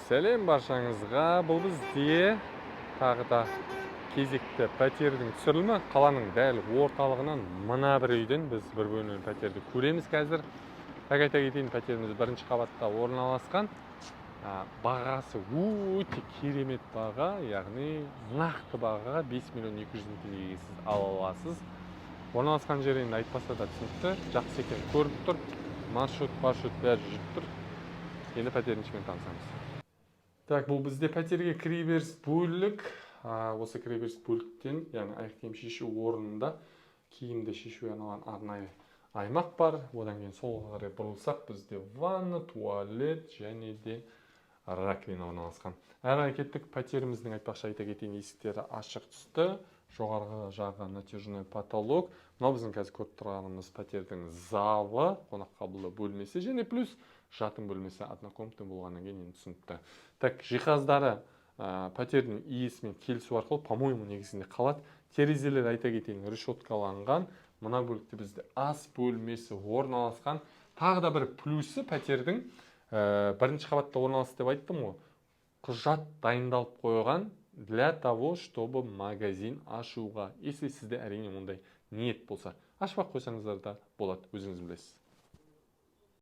Сәлем баршаңызға. Бұл бізде тағы да кезекті пәтердің түсірілімі. Қаланың дәл орталығынан мына бір үйден біз бір бөлмелі пәтерді көреміз қазір. Айта кетейін, пәтеріміз бірінші қабатта орналасқан. Бағасы өте керемет баға, яғни нақты бағаға 5 миллион 200 мың теңгеге сіз ала аласыз. Орналасқан жері енді айтпаса да түсінікті, жақсы екен көрініп тұр. Маршрут бәрі жүріп тұр. Енді пәтердің ішімен танысамыз. Так, бұл бізде пәтерге кіреберіс бөлік. Осы кіреберіс бөліктен, яғни аяқ киім шешу орнында киімді шешуге арналған арнайы аймақ бар. Одан кейін солға қарай бұрылсақ, бізде ванна, туалет және де раковина орналасқан. Әр әрекеттік пәтеріміздің айтпақшы айта кетейін, есіктері ашық түсті. Жоғарғы жағы натяжной потолок. Мынау біздің қазір көріп тұрғанымыз пәтердің залы, қонақ қабылдау бөлмесі және плюс жатын бөлмесі однокомнатный болғаннан кейін енді түсінікті. Так, жиһаздары пәтердің иесімен келісу арқылы, по-моему, негізінде қалады. Терезелер айта кетейін, решеткаланған. Мына бөлікте бізде ас бөлмесі орналасқан. Тағы да бір плюсы пәтердің бірінші қабатта орналасты деп айттым ғой. Құжат дайындалып қойған для того, чтобы магазин ашуға. Если сізде әрине ондай ниет болса, ашпақ қойсаңыздар да болады, өзіңіз білесіз.